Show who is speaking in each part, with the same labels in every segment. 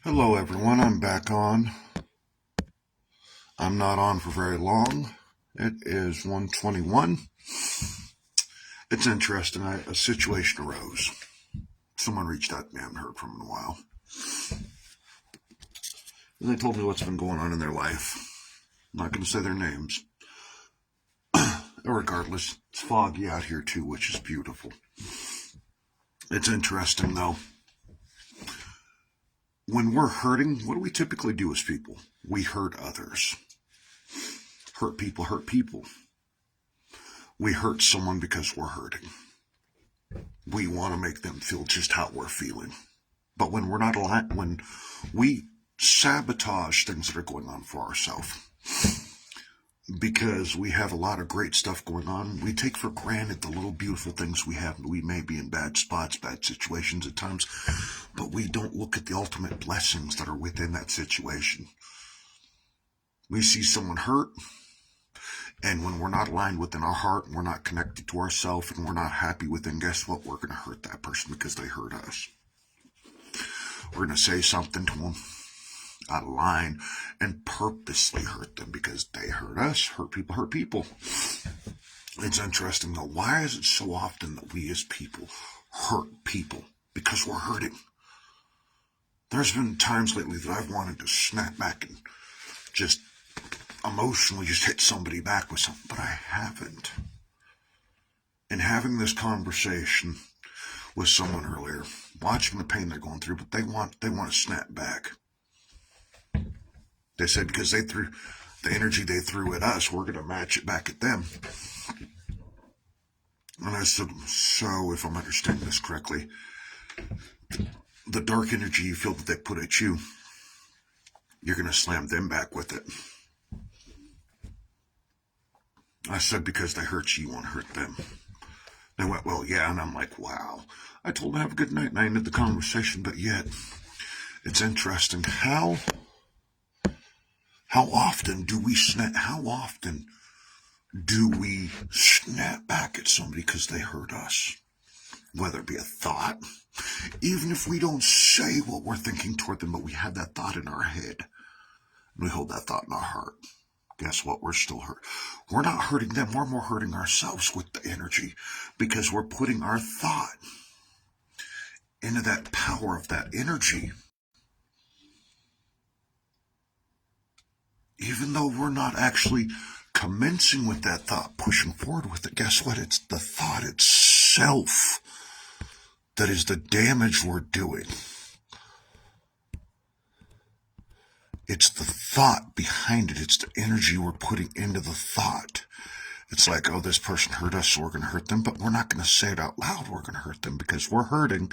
Speaker 1: Hello everyone, I'm back on. I'm not on for very long. It is 1:21. It's interesting, a situation arose. Someone reached out to me I haven't heard from in a while. And they told me what's been going on in their life. I'm not going to say their names. Regardless, it's foggy out here too, which is beautiful. It's interesting though. When we're hurting, what do we typically do as people? We hurt others. Hurt people hurt people. We hurt someone because we're hurting. We want to make them feel just how we're feeling. But when we're not aligned, when we sabotage things that are going on for ourselves, because we have a lot of great stuff going on, we take for granted the little beautiful things we have. We may be in bad spots, bad situations at times, but we don't look at the ultimate blessings that are within that situation. We see someone hurt, and when we're not aligned within our heart, and we're not connected to ourselves, and we're not happy within, guess what? We're going to hurt that person because they hurt us. We're going to say something to them out of line and purposely hurt them because they hurt us. Hurt people hurt people. It's interesting though, why is it so often that we as people hurt people? Because we're hurting. There's been times lately that I've wanted to snap back and just emotionally just hit somebody back with something, but I haven't. And having this conversation with someone earlier, watching the pain they're going through, but they want to snap back. They said because they threw the energy they threw at us, we're going to match it back at them. And I said, so if I'm understanding this correctly, the dark energy you feel that they put at you, you're going to slam them back with it. I said, because they hurt you, you want to hurt them. They went, well, yeah. And I'm like, wow. I told them have a good night and I ended the conversation, but yet it's interesting how often do we snap back at somebody because they hurt us? Whether it be a thought, even if we don't say what we're thinking toward them, but we have that thought in our head, and we hold that thought in our heart. Guess what? We're still hurt. We're not hurting them. We're more hurting ourselves with the energy because we're putting our thought into that power of that energy. Even though we're not actually commencing with that thought, pushing forward with it, guess what? It's the thought itself that is the damage we're doing. It's the thought behind it. It's the energy we're putting into the thought. It's like, oh, this person hurt us, so we're going to hurt them, but we're not going to say it out loud. We're going to hurt them because we're hurting,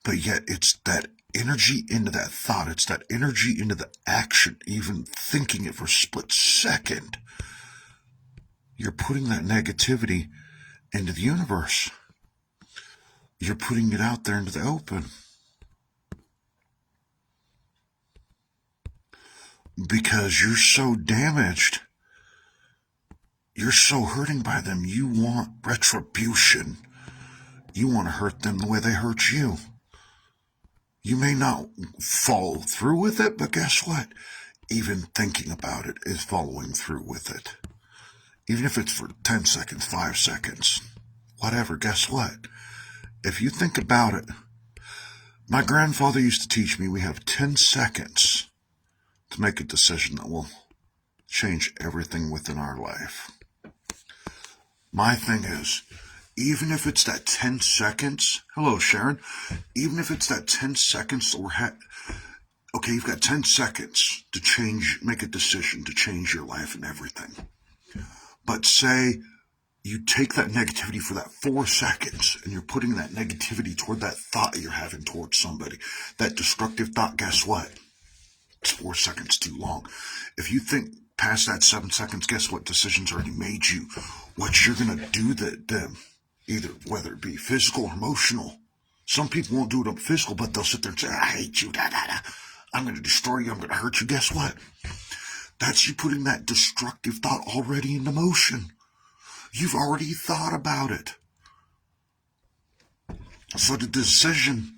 Speaker 1: but yet it's that energy into that thought. It's that energy into the action, even thinking it for a split second. You're putting that negativity into the universe. You're putting it out there into the open. Because you're so damaged. You're so hurting by them. You want retribution. You want to hurt them the way they hurt you. You may not follow through with it, but guess what? Even thinking about it is following through with it. Even if it's for 10 seconds, 5 seconds, whatever, guess what? If you think about it, my grandfather used to teach me we have 10 seconds to make a decision that will change everything within our life. My thing is, even if it's that 10 seconds, hello Sharon, even if it's that 10 seconds that okay, you've got 10 seconds to make a decision to change your life and everything. But say you take that negativity for that 4 seconds and you're putting that negativity toward that thought you're having towards somebody, that destructive thought, guess what? It's 4 seconds too long. If you think past that 7 seconds, guess what? Decisions already made you. What you're going to do to them, either whether it be physical or emotional. Some people won't do it up physical, but they'll sit there and say, I hate you, I'm going to destroy you, I'm going to hurt you. Guess what? That's you putting that destructive thought already into motion. You've already thought about it. So the decision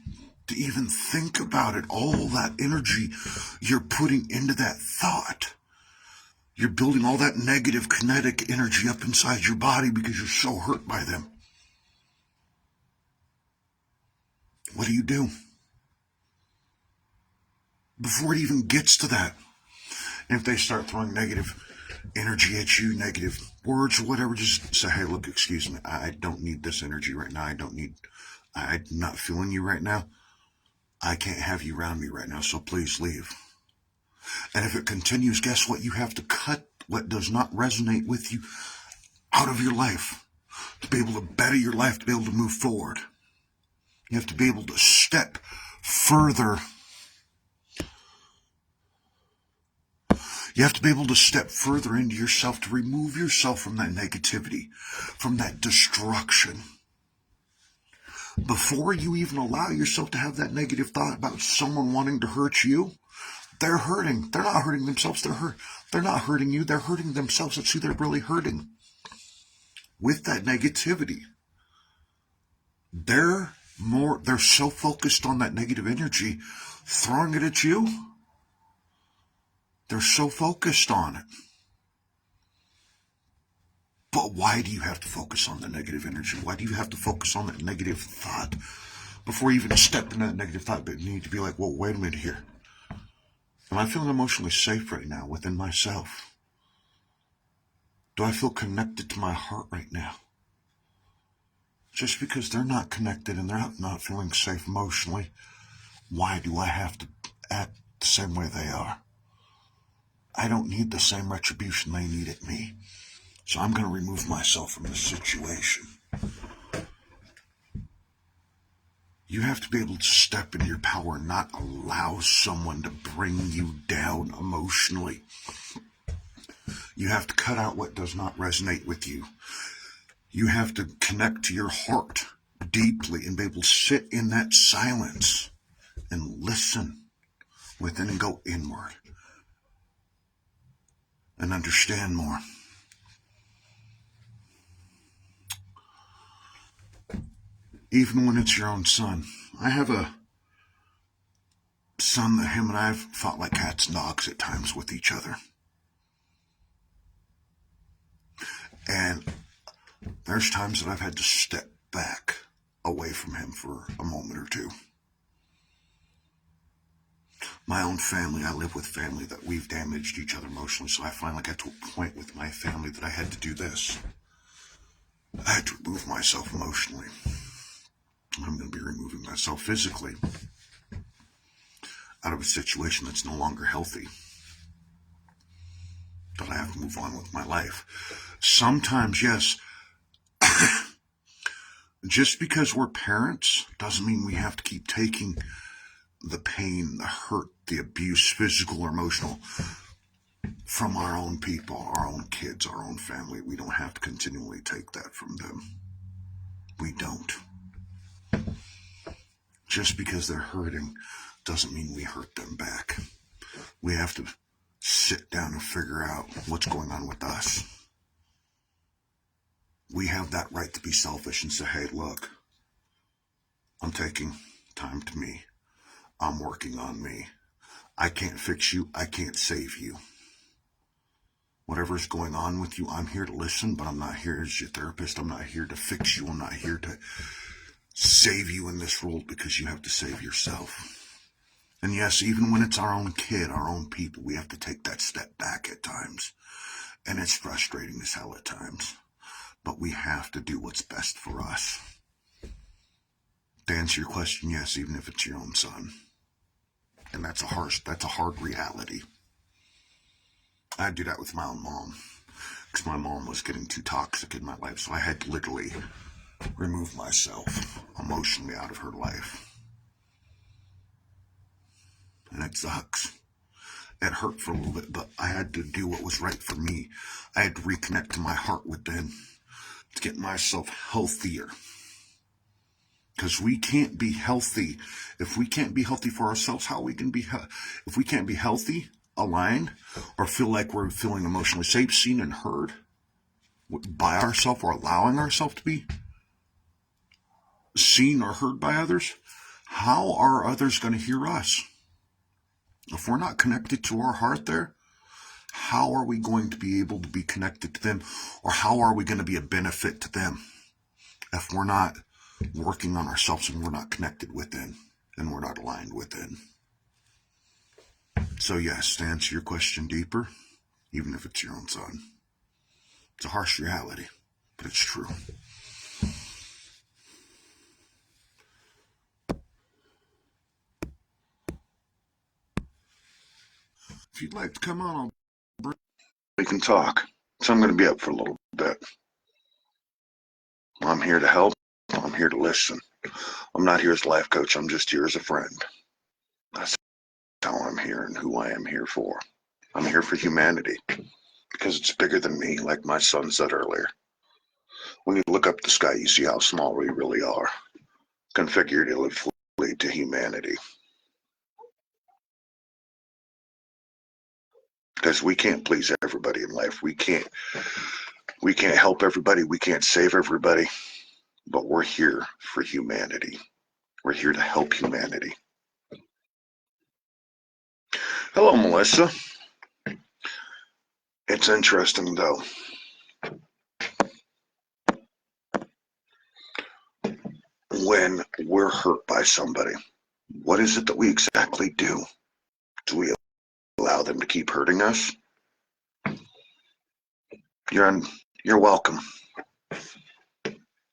Speaker 1: to even think about it. All that energy you're putting into that thought. You're building all that negative kinetic energy up inside your body because you're so hurt by them. What do? Before it even gets to that, if they start throwing negative energy at you, negative words or whatever, just say, hey, look, excuse me, I don't need this energy right now. I'm not feeling you right now. I can't have you around me right now, so please leave. And if it continues, guess what? You have to cut what does not resonate with you out of your life to be able to better your life, to be able to move forward. You have to be able to step further. You have to be able to step further into yourself, to remove yourself from that negativity, from that destruction. Before you even allow yourself to have that negative thought about someone wanting to hurt you, they're hurting. They're not hurting themselves. They're not hurting you. They're hurting themselves. That's who they're really hurting. With that negativity, they're so focused on that negative energy, throwing it at you. They're so focused on it. But why do you have to focus on the negative energy? Why do you have to focus on that negative thought? Before you even step into that negative thought, but you need to be like, well, wait a minute here. Am I feeling emotionally safe right now within myself? Do I feel connected to my heart right now? Just because they're not connected and they're not feeling safe emotionally, why do I have to act the same way they are? I don't need the same retribution they need at me. So I'm going to remove myself from the situation. You have to be able to step into your power and not allow someone to bring you down emotionally. You have to cut out what does not resonate with you. You have to connect to your heart deeply and be able to sit in that silence and listen within and go inward and understand more. Even when it's your own son. I have a son that him and I have fought like cats and dogs at times with each other. And there's times that I've had to step back away from him for a moment or two. My own family, I live with family that we've damaged each other emotionally, so I finally got to a point with my family that I had to do this. I had to remove myself emotionally. I'm going to be removing myself physically out of a situation that's no longer healthy. But I have to move on with my life. Sometimes, yes, just because we're parents doesn't mean we have to keep taking the pain, the hurt, the abuse, physical or emotional, from our own people, our own kids, our own family. We don't have to continually take that from them. We don't. Just because they're hurting doesn't mean we hurt them back. We have to sit down and figure out what's going on with us. We have that right to be selfish and say, hey, look, I'm taking time to me. I'm working on me. I can't fix you. I can't save you. Whatever's going on with you, I'm here to listen, but I'm not here as your therapist. I'm not here to fix you. I'm not here to save you in this world, because you have to save yourself. And yes, even when it's our own kid, our own people, we have to take that step back at times. And it's frustrating as hell at times. But we have to do what's best for us. To answer your question, yes, even if it's your own son. And that's a hard reality. I do that with my own mom, because my mom was getting too toxic in my life, so I had to literally remove myself emotionally out of her life. And it sucks. It hurt for a little bit, but I had to do what was right for me. I had to reconnect to my heart within to get myself healthier. Because we can't be healthy. If we can't be healthy for ourselves, how we can be, if we can't be healthy, aligned, or feel like we're feeling emotionally safe, seen, and heard by ourselves, or allowing ourselves to be seen or heard by others, how are others going to hear us? If we're not connected to our heart there, how are we going to be able to be connected to them? Or how are we going to be a benefit to them if we're not working on ourselves and we're not connected within and we're not aligned within? So yes, to answer your question deeper, even if it's your own son, it's a harsh reality, but it's true. If you'd like to come on, we can talk. So I'm going to be up for a little bit. I'm here to help. I'm here to listen. I'm not here as a life coach. I'm just here as a friend. That's how I'm here and who I am here for. I'm here for humanity because it's bigger than me, like my son said earlier. When you look up the sky, you see how small we really are, configuratively to humanity. Because we can't please everybody in life. We can't help everybody. We can't save everybody. But we're here for humanity. We're here to help humanity. Hello, Melissa. It's interesting, though. When we're hurt by somebody, what is it that we exactly do? Do we allow them to keep hurting us? You're welcome.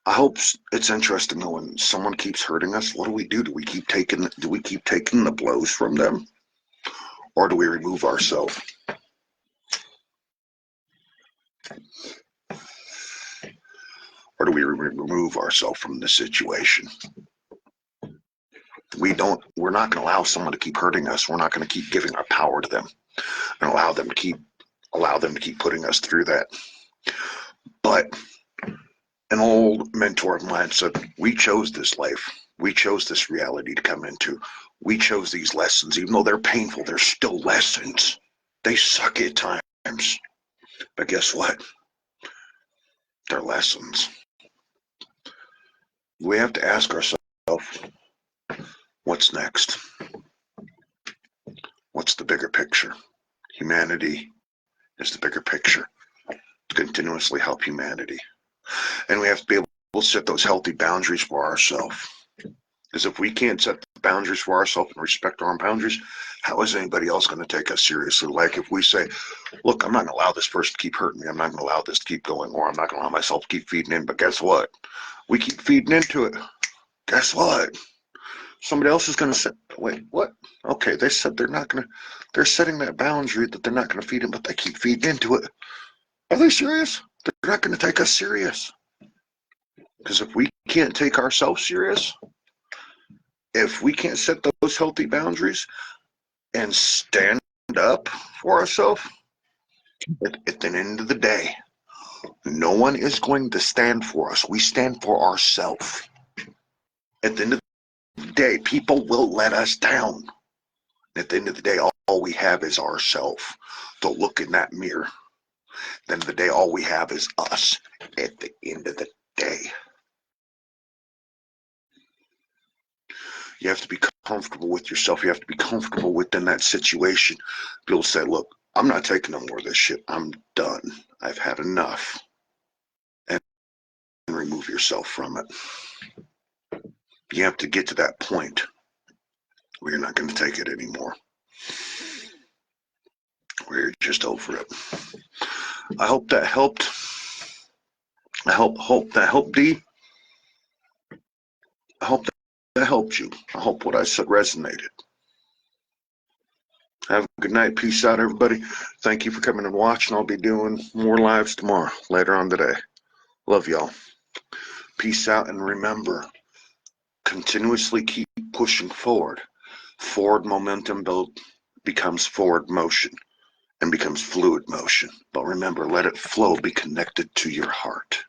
Speaker 1: I hope it's interesting though. When someone keeps hurting us, what do? Do we keep taking the blows from them, or do we remove ourselves? Or do we remove ourselves from the situation? We're not going to allow someone to keep hurting us. We're not going to keep giving our power to them and allow them to keep putting us through that. But an old mentor of mine said, we chose this life. We chose this reality to come into. We chose these lessons. Even though they're painful, they're still lessons. They suck at times. But guess what? They're lessons. We have to ask ourselves, what's next? What's the bigger picture? Humanity is the bigger picture. To continuously help humanity. And we have to be able to set those healthy boundaries for ourselves. Because if we can't set the boundaries for ourselves and respect our own boundaries, how is anybody else going to take us seriously? Like if we say, look, I'm not going to allow this person to keep hurting me. I'm not going to allow this to keep going, or I'm not going to allow myself to keep feeding in. But guess what? We keep feeding into it. Guess what? Somebody else is going to say, wait, what? Okay, they said they're setting that boundary that they're not going to feed in, but they keep feeding into it. Are they serious? They're not going to take us serious. Because if we can't take ourselves serious, if we can't set those healthy boundaries and stand up for ourselves, at the end of the day, no one is going to stand for us. We stand for ourselves. At the end of the day, people will let us down. At the end of the day, all we have is ourselves. To look in that mirror. At the end of the day, all we have is us. At the end of the day. You have to be comfortable with yourself. You have to be comfortable within that situation. People say, look, I'm not taking no more of this shit. I'm done. I've had enough. And remove yourself from it. You have to get to that point where you're not going to take it anymore. Where you're just over it. I hope that helped. I hope that helped, D. I hope that helped you. I hope what I said resonated. Have a good night. Peace out, everybody. Thank you for coming and watching. I'll be doing more lives tomorrow, later on today. Love y'all. Peace out, and remember, continuously keep pushing forward. Forward momentum becomes forward motion and becomes fluid motion. But remember, let it flow, be connected to your heart.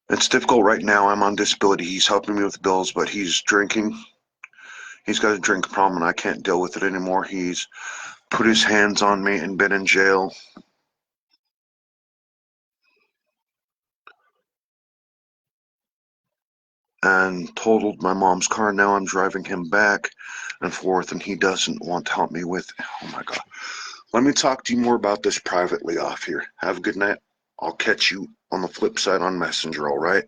Speaker 1: It's difficult right now. I'm on disability. He's helping me with bills, but he's drinking. He's got a drink problem, and I can't deal with it anymore. He's put his hands on me and been in jail. and totaled my mom's car. Now I'm driving him back and forth, and he doesn't want to help me with it. Oh my God. Let me talk to you more about this privately off here. Have a good night. I'll catch you on the flip side on Messenger, all right?